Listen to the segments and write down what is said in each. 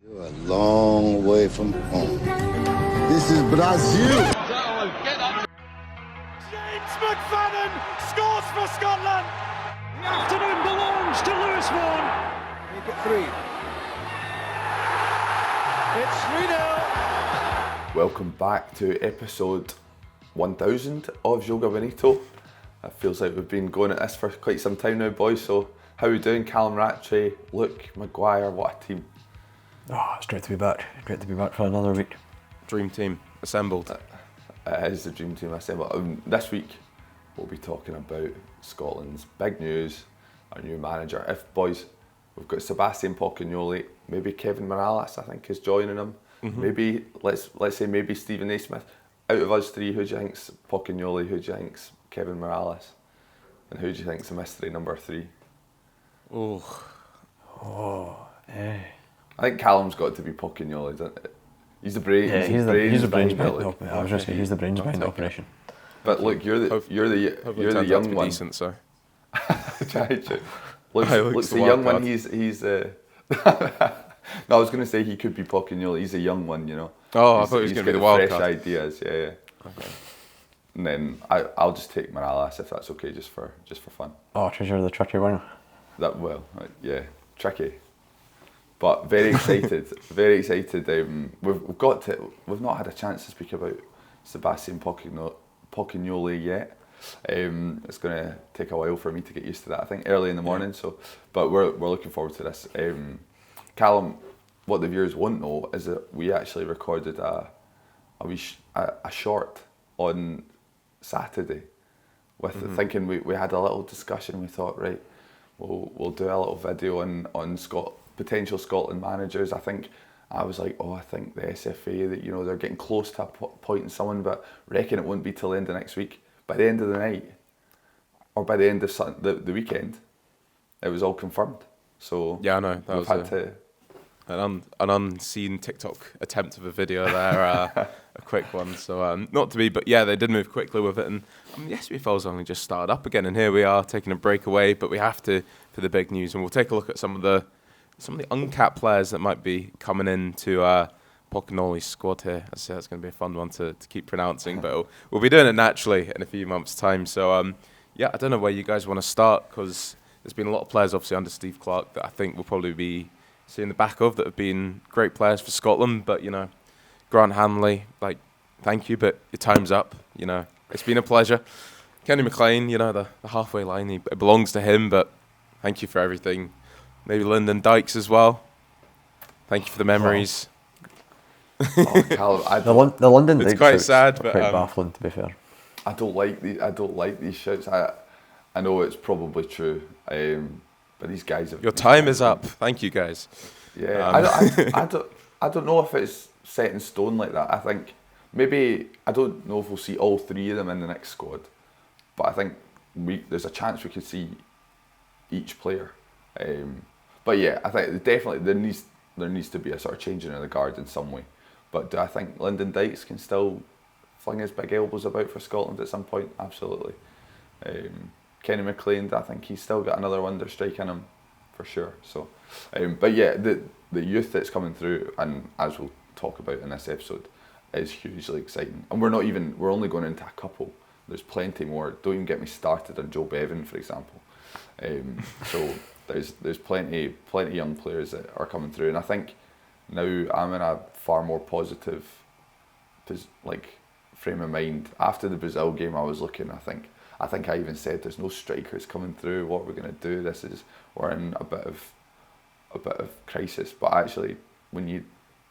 You're a long way from home. This is Brazil. James McFadden scores for Scotland. The afternoon belongs to Lewis Vaughan. Make it 3. It's 3-0. Welcome back to episode 1000 of Joga Bonito. It feels like we've been going at this for quite some time now, boys. So, how are we doing? Callum, Rattray, Luke, Maguire, what a team. Oh, it's great to be back. Great to be back for another week. Dream team assembled. It is the dream team assembled. This week, we'll be talking about Scotland's big news, our new manager. Boys, we've got Sébastien Pocognoli, maybe Kevin Morales, I think, is joining him. Mm-hmm. Maybe, let's say maybe Stephen A. Smith. Out of us three, who do you think's Pocognoli, who do you think's Kevin Morales? And who do you think's the mystery number 3? I think Callum's got to be Pocognoli, doesn't it? He's the brains. Yeah, he's the brains behind the Luke. I was going to say he's the brains behind the operation. But look, you're the young one. Decent, so. Luke's the young one. He's no, I was going to say he could be Pocognoli. He's a young one, you know. Oh, I thought he was going to be the wild fresh card. Ideas, yeah. Okay. And then I'll just take Morales if that's okay, just for fun. Oh, you're the tricky one. Tricky. But very excited, very excited. We've not had a chance to speak about Sébastien Pocognoli yet. It's going to take a while for me to get used to that. I think early in the morning. But we're looking forward to this. Callum, what the viewers won't know is that we actually recorded a short on Saturday with thinking we had a little discussion. We thought, right, we'll do a little video on potential Scotland managers. I think I was like, I think the SFA, that they're getting close to appointing someone, but reckon it won't be till the end of next week. By the end of the night, or by the end of the weekend, it was all confirmed. So yeah, I know that was an unseen TikTok attempt of a video there, a quick one. So not to be, but yeah, they did move quickly with it. And yesterday Foles only just started up again, and here we are taking a break away. But we have to for the big news, and we'll take a look at some of the uncapped players that might be coming into Pocognoli's squad here. I say that's going to be a fun one to keep pronouncing, but we'll be doing it naturally in a few months' time. So I don't know where you guys want to start, because there's been a lot of players obviously under Steve Clarke that I think we'll probably be seeing the back of that have been great players for Scotland. But Grant Hanley, thank you, but your time's up. It's been a pleasure. Kenny McLean, the halfway line, it belongs to him, but thank you for everything. Maybe Lyndon Dykes as well. Thank you for the memories. Callum, the London it's Dykes quite sad, but quite baffling, to be fair. I don't like these shouts. I know it's probably true, but these guys have. Your time is up. Thank you, guys. Yeah, I don't know if it's set in stone like that. I think maybe, I don't know if we'll see all 3 of them in the next squad, but I think there's a chance we could see each player. But yeah, I think definitely there needs to be a sort of changing of the guard in some way. But do I think Lyndon Dykes can still fling his big elbows about for Scotland at some point? Absolutely. Kenny McLean, I think he's still got another wonder strike in him for sure. So, but yeah, the youth that's coming through, and as we'll talk about in this episode, is hugely exciting. And we're only going into a couple. There's plenty more. Don't even get me started on Joe Bevan, for example. So there's plenty young players that are coming through, and I think now I'm in a far more positive frame of mind. After the Brazil game, I was looking. I think I even said there's no strikers coming through. What are we going to do? We're in a bit of crisis. But actually, when you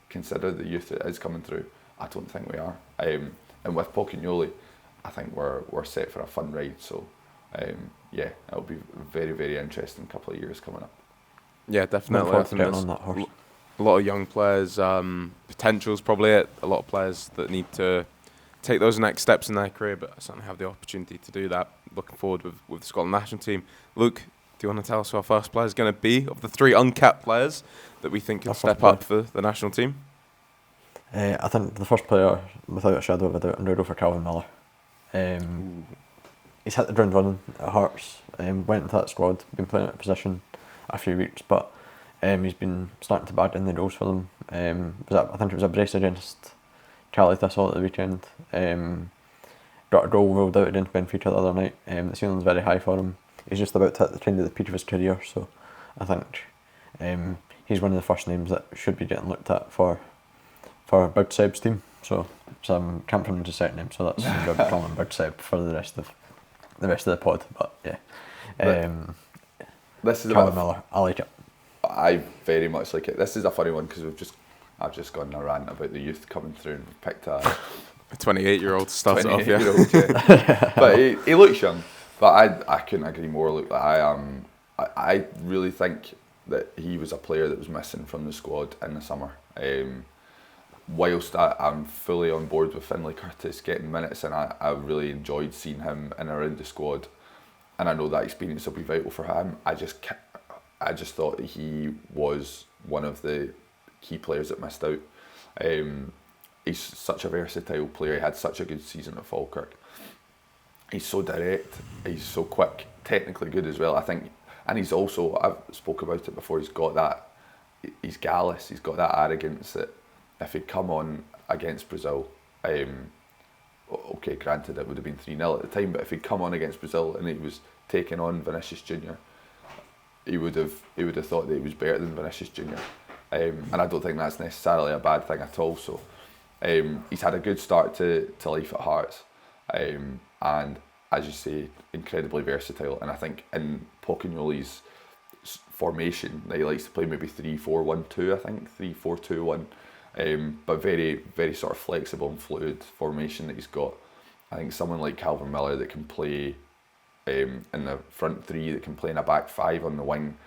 consider the youth that is coming through, I don't think we are. And with Pocognoli, I think we're set for a fun ride. So. It'll be very, very interesting couple of years coming up. Yeah, definitely. On that horse. A lot of young players, potential's probably it. A lot of players that need to take those next steps in their career, but I certainly have the opportunity to do that. Looking forward with the Scotland national team. Luke, do you want to tell us who our first player is going to be of the 3 uncapped players that we think can step up for the national team? I think the first player, without a shadow of a doubt, I'm going to go for Calvin Miller. He's hit the ground running at Hearts, went into that squad, been playing out of position a few weeks, but he's been starting to bag in the goals for them. I think it was a brace against Charlie Thistle at the weekend. Got a goal ruled out against Benfica the other night. The ceiling's very high for him. He's just about to hit the kind of the peak of his career, so I think he's one of the first names that should be getting looked at for Big Seb's team. So can't pronounce his second name, so that's I'm going to call him Big Seb for the rest of the pod. But yeah, this is Callum Miller. I like it. I very much like it. This is a funny one because I've just gone on a rant about the youth coming through and we've picked a 28-year-old starts it off, yeah. 28-year-old, yeah. But he looks young. But I couldn't agree more. Look, I really think that he was a player that was missing from the squad in the summer. Whilst I'm fully on board with Finlay Curtis getting minutes, and I really enjoyed seeing him in around the squad, and I know that experience will be vital for him. I just thought that he was one of the key players that missed out. He's such a versatile player. He had such a good season at Falkirk. He's so direct. He's so quick. Technically good as well, I think. And he's also, I've spoke about it before, he's got that, he's gallus, he's got that arrogance that if he'd come on against Brazil, okay, granted it would have been 3-0 at the time, but if he'd come on against Brazil and he was taking on Vinicius Junior, he would have thought that he was better than Vinicius Junior. And I don't think that's necessarily a bad thing at all. So he's had a good start to life at Hearts. And as you say, incredibly versatile. And I think in Pocognoli's formation, he likes to play maybe 3-4-1-2, I think, 3-4-2-1. But very, very sort of flexible and fluid formation that he's got. I think someone like Calvin Miller that can play in the front three, that can play in a back five on the wing,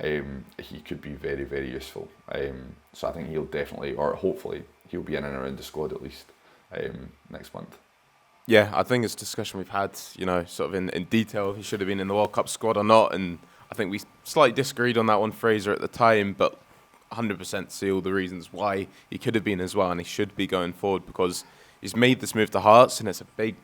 he could be very, very useful. So I think he'll definitely, or hopefully, he'll be in and around the squad at least next month. Yeah, I think it's a discussion we've had, sort of in detail, if he should have been in the World Cup squad or not, and I think we slightly disagreed on that one, Fraser, at the time, but 100% see all the reasons why he could have been as well, and he should be going forward, because he's made this move to Hearts, and it's a big,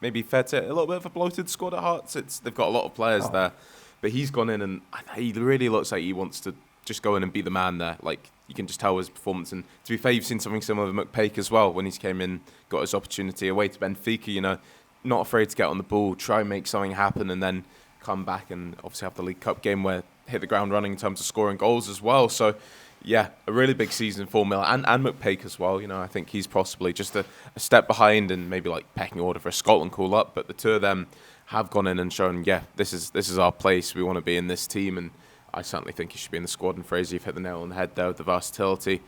maybe fair to a little bit of a bloated squad at Hearts. They've got a lot of players there, but he's gone in and he really looks like he wants to just go in and be the man there. Like, you can just tell his performance, and to be fair, you've seen something similar with McPake as well when he's came in, got his opportunity away to Benfica, not afraid to get on the ball, try and make something happen, and then come back and obviously have the League Cup game where hit the ground running in terms of scoring goals as well. So yeah, a really big season for Miller and McPake as well. I think he's possibly just a step behind and maybe like pecking order for a Scotland call-up, but the two of them have gone in and shown, this is our place, we want to be in this team, and I certainly think he should be in the squad. And Fraser, you've hit the nail on the head there with the versatility.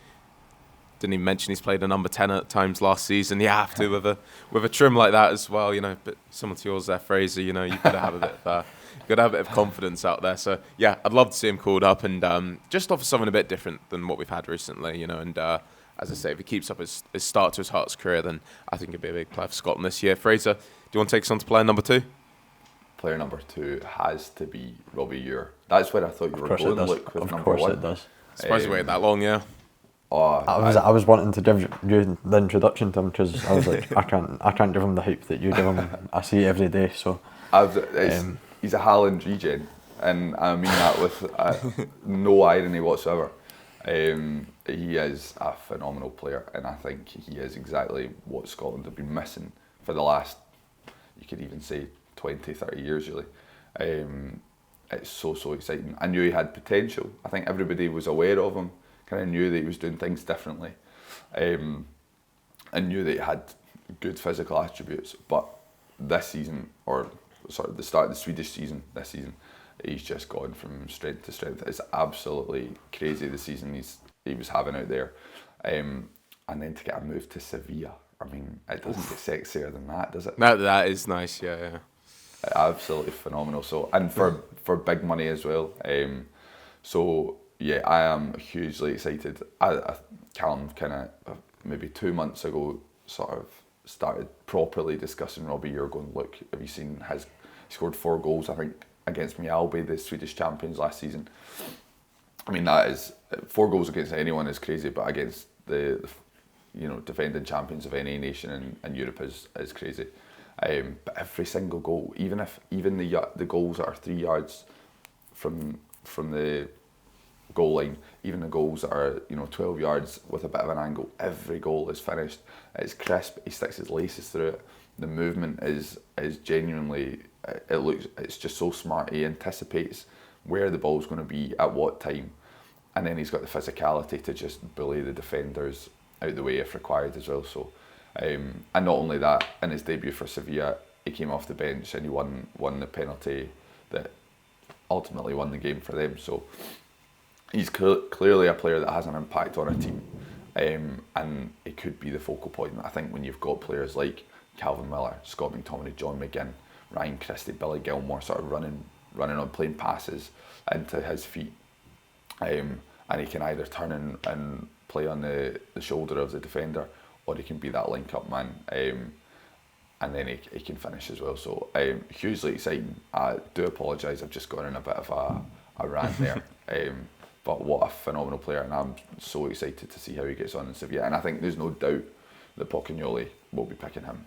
Didn't even mention he's played a number 10 at times last season. You have to with a trim like that as well, But similar to yours there, Fraser, you've got to have a bit of confidence out there. So yeah, I'd love to see him called up and just offer something a bit different than what we've had recently, And as I say, if he keeps up his start to his Hearts career, then I think he'll be a big player for Scotland this year. Fraser, do you want to take us on to player number 2? Player number 2 has to be Robbie Ure. That's where I thought you were going to look with number 1. Of course it does. Surprised you waited that long, yeah. I was wanting to give you the introduction to him, because I was like, I can't give him the hype that you give him. I see it every day, so. He's a Haaland regen, and I mean that with no irony whatsoever. He is a phenomenal player, and I think he is exactly what Scotland have been missing for the last, you could even say, 20, 30 years really. It's so exciting. I knew he had potential. I think everybody was aware of him, kind of knew that he was doing things differently, and knew that he had good physical attributes. But this season, or sort of the start of the Swedish season, this season, he's just gone from strength to strength. It's absolutely crazy the season he was having out there. And then to get a move to Sevilla, I mean, it doesn't get sexier than that, does it? That is nice, yeah. Absolutely phenomenal. So, and for big money as well. So yeah, I am hugely excited. Callum kind of maybe 2 months ago sort of started properly discussing Robbie Ure, going, look, have you seen he scored 4 goals, I think, against Mjällby, the Swedish champions last season. I mean, that is 4 goals against anyone is crazy, but against the defending champions of any nation in Europe is crazy. But every single goal, even the goals that are 3 yards from the goal line, even the goals that are 12 yards with a bit of an angle, every goal is finished. It's crisp. He sticks his laces through it. The movement is genuinely, it's just so smart. He anticipates where the ball's going to be at what time, and then he's got the physicality to just bully the defenders out the way if required as well. So, and not only that, in his debut for Sevilla, he came off the bench and he won the penalty that ultimately won the game for them. So he's clearly a player that has an impact on a team, and it could be the focal point. I think when you've got players like Calvin Miller, Scott McTominay, John McGinn, Ryan Christie, Billy Gilmore sort of running on, playing passes into his feet, and he can either turn and play on the shoulder of the defender, or he can be that link-up man, and then he can finish as well. So hugely exciting. I do apologise, I've just gone in a bit of a rant there. But what a phenomenal player, and I'm so excited to see how he gets on in Sevilla. And I think there's no doubt that Pocognoli will be picking him.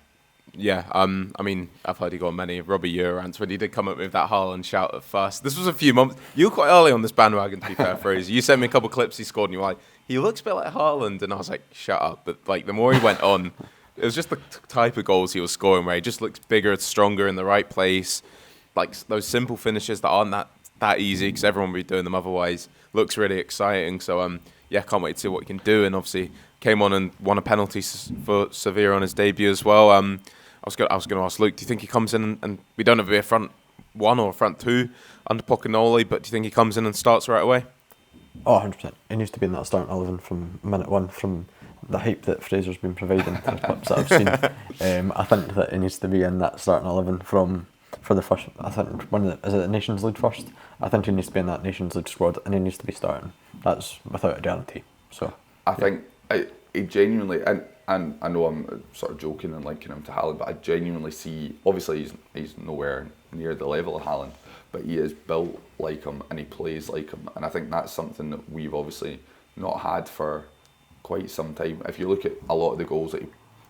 Yeah, I mean, I've heard he got many Robbie Euro rants when he did come up with that Haaland shout at first. This was a few months. You were quite early on this bandwagon, to be fair, Fraser. You sent me a couple of clips he scored, and you were like, he looks a bit like Haaland. And I was like, shut up. But like, the more he went on, it was just the type of goals he was scoring where he just looks bigger, stronger in the right place. Like those simple finishes that aren't that easy because everyone would be doing them otherwise. Looks really exciting. So, yeah, can't wait to see what he can do. And obviously came on and won a penalty for Sevilla on his debut as well. I was going to ask Luke, do you think he comes in and we don't have to be a front one or a front two under Pocognoli, but do you think he comes in and starts right away? Oh, 100%. He needs to be in that starting 11 from minute one, from the hype that Fraser's been providing to the clips that I've seen. I think that he needs to be in that starting 11 for the first, I think, is it the Nations League first? I think he needs to be in that Nations League squad and he needs to be starting. That's without a guarantee. So I think he genuinely, and I know I'm sort of joking and linking him to Haaland, but I genuinely see, obviously he's nowhere near the level of Haaland, but he is built like him and he plays like him, and I think that's something that we've obviously not had for quite some time. If you look at a lot of the goals that he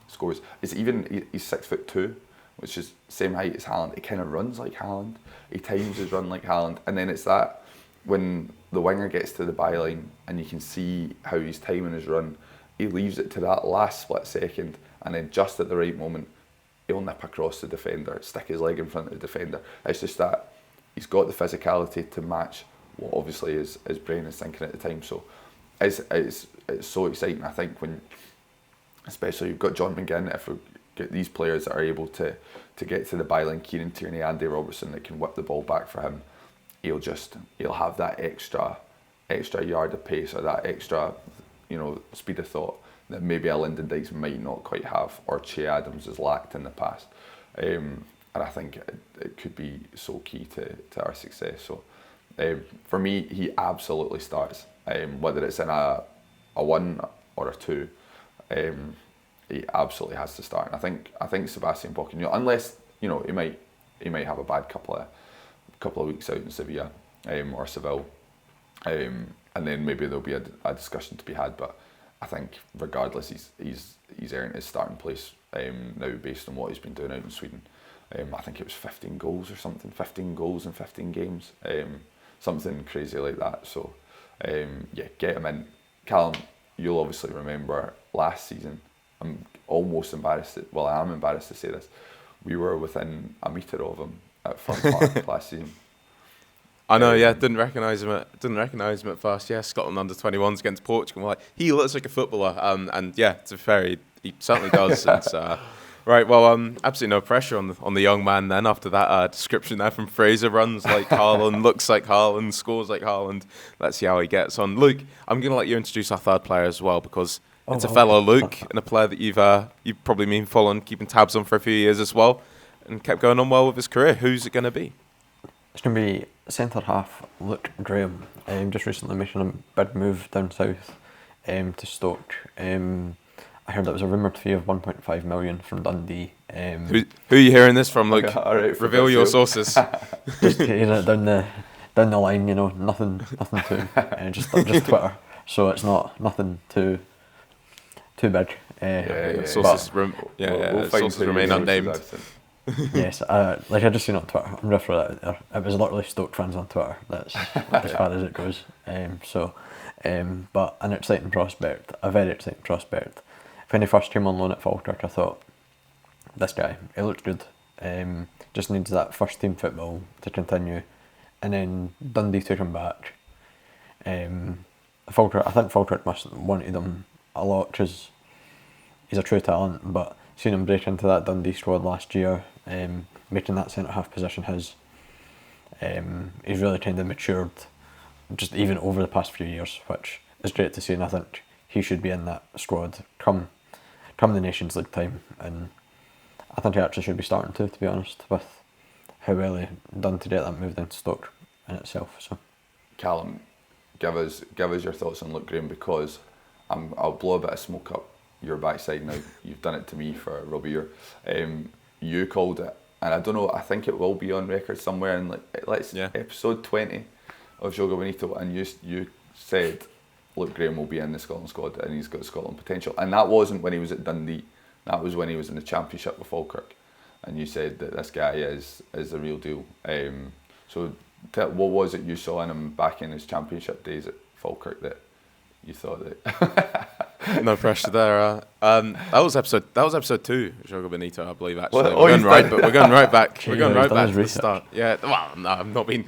scores, he's 6'2", which is same height as Haaland. He kind of runs like Haaland. He times his run like Haaland, and then it's that when the winger gets to the byline and you can see how he's timing his run, he leaves it to that last split second, and then just at the right moment, he'll nip across the defender, stick his leg in front of the defender. It's just that he's got the physicality to match what obviously his brain is thinking at the time. So it's so exciting. I think when, especially you've got John McGinn, if we get these players that are able to get to the byline, Kieran Tierney, Andy Robertson, that can whip the ball back for him, he'll have that extra yard of pace or that extra speed of thought that maybe a Lyndon Dykes might not quite have, or Che Adams has lacked in the past. And I think it could be so key to our success. So for me, he absolutely starts. Whether it's in a 1 or a 2, he absolutely has to start. And I think Sébastien Pocognoli, unless he might have a bad couple of weeks out in Sevilla or Seville, and then maybe there'll be a discussion to be had. But I think regardless, he's earned his starting place now based on what he's been doing out in Sweden. I think it was 15 goals or something, 15 goals in 15 games, something crazy like that. So yeah, get him in. Callum, you'll obviously remember last season, I'm almost embarrassed, I am embarrassed to say this, we were within a metre of him at Fun Park last season. I know, yeah, didn't recognise him at first. Yeah, Scotland under-21s against Portugal. Like, he looks like a footballer, and yeah, to be fair, he certainly does. Right, well, absolutely no pressure on the young man then after that description there from Fraser. Runs like Haaland, looks like Haaland, scores like Haaland. Let's see how he gets on. Luke, I'm going to let you introduce our third player as well, because it's a fellow Luke and a player that you've probably been following, keeping tabs on for a few years as well, and kept going on well with his career. Who's it going to be? It's going to be centre half Luke Graham. Just recently making a big move down south to Stoke. I heard that was a rumoured fee of 1.5 million from Dundee. Who are you hearing this from, Luke? Right, reveal your sources. Just hearing it down the line, nothing to just Twitter. So it's nothing too big. Sources, sources remain unnamed. Yes, like I just seen on Twitter. I'm just for that there. It was literally Stoke fans on Twitter. That's as far as it goes. But an exciting prospect, a very exciting prospect. When he first came on loan at Falkirk, I thought, this guy, he looked good. Just needs that first team football to continue, and then Dundee took him back. Falkirk, I think Falkirk must have wanted him a lot because he's a true talent, but seeing him break into that Dundee squad last year, making that centre half position his, he's really kind of matured, just even over the past few years, which is great to see. And I think he should be in that squad come the Nations League time, and I think he actually should be starting to be honest, with how well he done to get that moved into Stoke in itself. So, Callum, give us your thoughts on Luke Graham, because I'll blow a bit of smoke up your backside now. You've done it to me for a year. You called it, and I don't know, I think it will be on record somewhere in episode 20 of Joga Bonito, and you said Luke Graham will be in the Scotland squad and he's got Scotland potential. And that wasn't when he was at Dundee, that was when he was in the Championship with Falkirk, and you said that this guy is the real deal. What was it you saw in him back in his Championship days at Falkirk that you thought that... No pressure there. That was episode 2, Joga Bonito, I believe. Actually, Well, we're going right back. Gee, We're going right back to the research. start. Yeah. Well, no, I've not been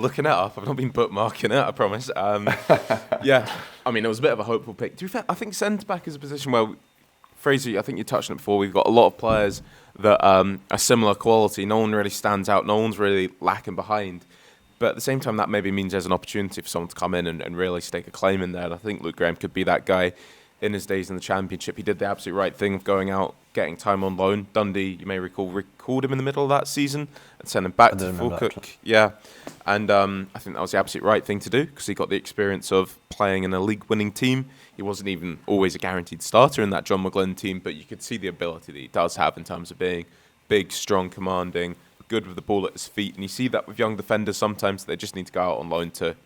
looking it up. I've not been bookmarking it. I promise. Yeah. I mean, it was a bit of a hopeful pick. To be fair, I think centre back is a position where Fraser, I think you touched on it before. We've got a lot of players that are similar quality. No one really stands out. No one's really lacking behind. But at the same time, that maybe means there's an opportunity for someone to come in and really stake a claim in there. And I think Luke Graham could be that guy. In his days in the Championship, he did the absolute right thing of going out, getting time on loan. Dundee, you may recall, recalled him in the middle of that season and sent him back to Falkirk. Yeah, and I think that was the absolute right thing to do, because he got the experience of playing in a league-winning team. He wasn't even always a guaranteed starter in that John McGlynn team, but you could see the ability that he does have in terms of being big, strong, commanding, good with the ball at his feet. And you see that with young defenders sometimes. They just need to go out on loan to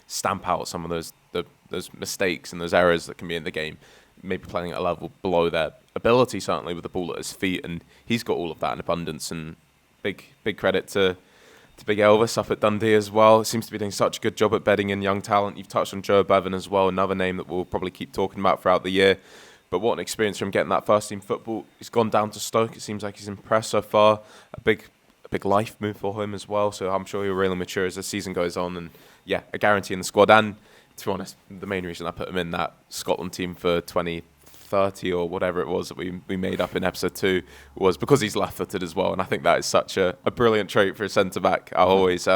stamp out some of those mistakes and those errors that can be in the game, maybe playing at a level below their ability, certainly with the ball at his feet, and he's got all of that in abundance. And big credit to Big Elvis up at Dundee as well. Seems to be doing such a good job at bedding in young talent. You've touched on Joe Bevan as well, another name that we'll probably keep talking about throughout the year. But what an experience from getting that first team football. He's gone down to Stoke. It seems like he's impressed so far. A big life move for him as well. So I'm sure he'll really mature as the season goes on. And yeah, a guarantee in the squad. And to be honest, the main reason I put him in that Scotland team for 2030 or whatever it was that we made up in episode 2 was because he's left-footed as well. And I think that is such a brilliant trait for a centre-back. I always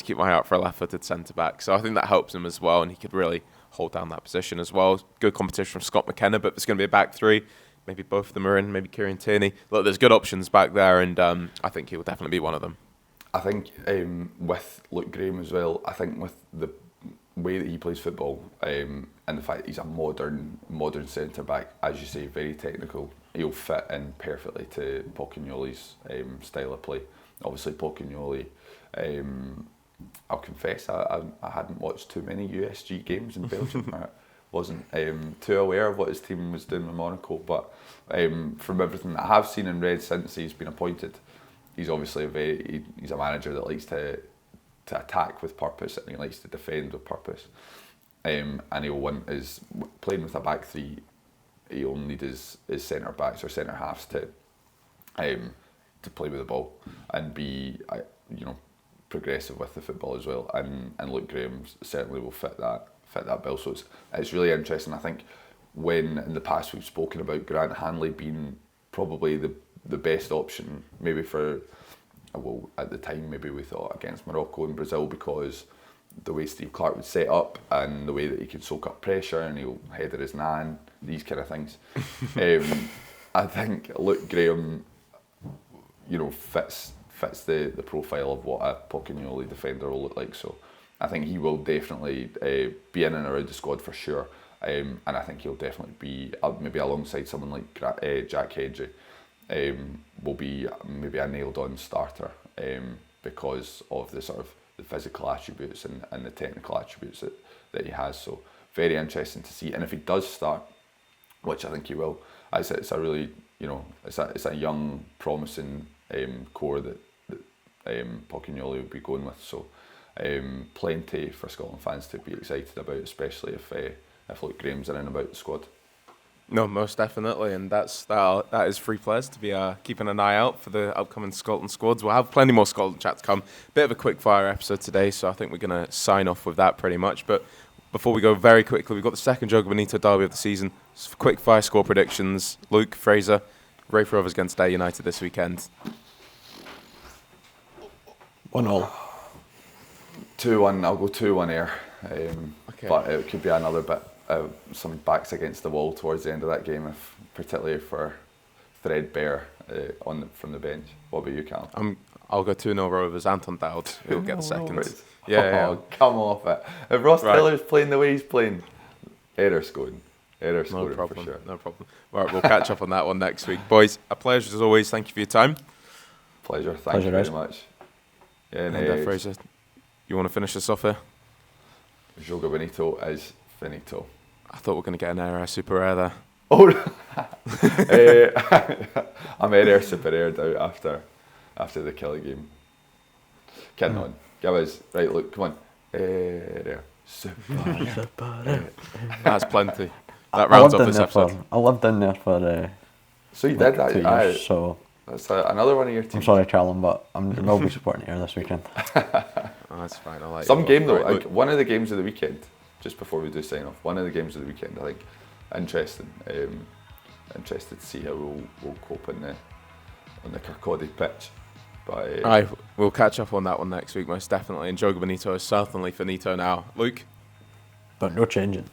keep my eye out for a left-footed centre-back. So I think that helps him as well, and he could really hold down that position as well. Good competition from Scott McKenna, but there's going to be a back three. Maybe both of them are in, maybe Kieran Tierney. Look, there's good options back there, and I think he will definitely be one of them. I think with Luke Graham as well, I think with the way that he plays football, and the fact that he's a modern centre back, as you say, very technical, he'll fit in perfectly to Pocognoli's style of play. Obviously, Pocognoli, I'll confess, I hadn't watched too many USG games in Belgium. I wasn't too aware of what his team was doing with Monaco, but from everything that I have seen and read since he's been appointed, he's obviously he's a manager that likes to attack with purpose, and he likes to defend with purpose. And he'll want playing with a back three, he'll need his centre backs or centre halves to play with the ball and be progressive with the football as well. And Luke Graham certainly will fit that bill. So it's really interesting. I think when in the past we've spoken about Grant Hanley being probably the best option, maybe at the time maybe we thought against Morocco and Brazil, because the way Steve Clarke would set up and the way that he can soak up pressure and he'll header his nan, these kind of things. I think Luke Graham, fits the profile of what a Pocognoli defender will look like. So I think he will definitely be in and around the squad for sure. And I think he'll definitely be maybe alongside someone like Jack Hendry. Will be maybe a nailed-on starter because of the sort of the physical attributes and the technical attributes that he has. So very interesting to see. And if he does start, which I think he will. It's a really, it's a young, promising core that Pocognoli will be going with. So plenty for Scotland fans to be excited about, especially if Luke Graham's in and about the squad. No, most definitely, and that is free players to be keeping an eye out for the upcoming Scotland squads. We'll have plenty more Scotland chat to come. Bit of a quick fire episode today, so I think we're going to sign off with that pretty much. But before we go, very quickly, we've got the second Joga Bonito derby of the season. So quick fire score predictions. Luke, Fraser, Raith Rovers against Dare United this weekend. 1-1. 2-1. I'll go 2-1 Ayr. Okay. But it could be another bit. Some backs against the wall towards the end of that game, particularly for threadbare from the bench. What about you, Callum? I'll go 2-0 Rovers. Anton Dowd, who'll get the second. Rovers. Yeah. Come off it. If Ross Right. Taylor's playing the way he's playing, Ayr scoring. Ayr No scoring problem. for sure. No problem. Right, we'll catch up on that one next week. Boys, a pleasure as always. Thank you for your time. Pleasure. Thank Pleasure, you very guys. much. Yeah, And Fraser, you want to finish this off here? Joga Bonito is finito. I thought we were going to get an air super rare there. Oh, I'm Ayr super aired out after the Kelly game. Kidding on. Give us right. Look, come on. Ayr super. That's plenty. That rounds up this episode. I lived in there for So you did 2 that. years, so That's another one of your teams. I'm sorry, Callum, but I will be supporting Ayr this weekend. Oh, that's fine. I like Some it. game though, Right, like one of the games of the weekend, just before we do sign off, one of the games of the weekend, I think, interesting. Interested to see how we'll cope on the Kirkcaldy pitch. But Aye, we'll catch up on that one next week, most definitely. And Joga Bonito is certainly finito now. Luke? But no changing.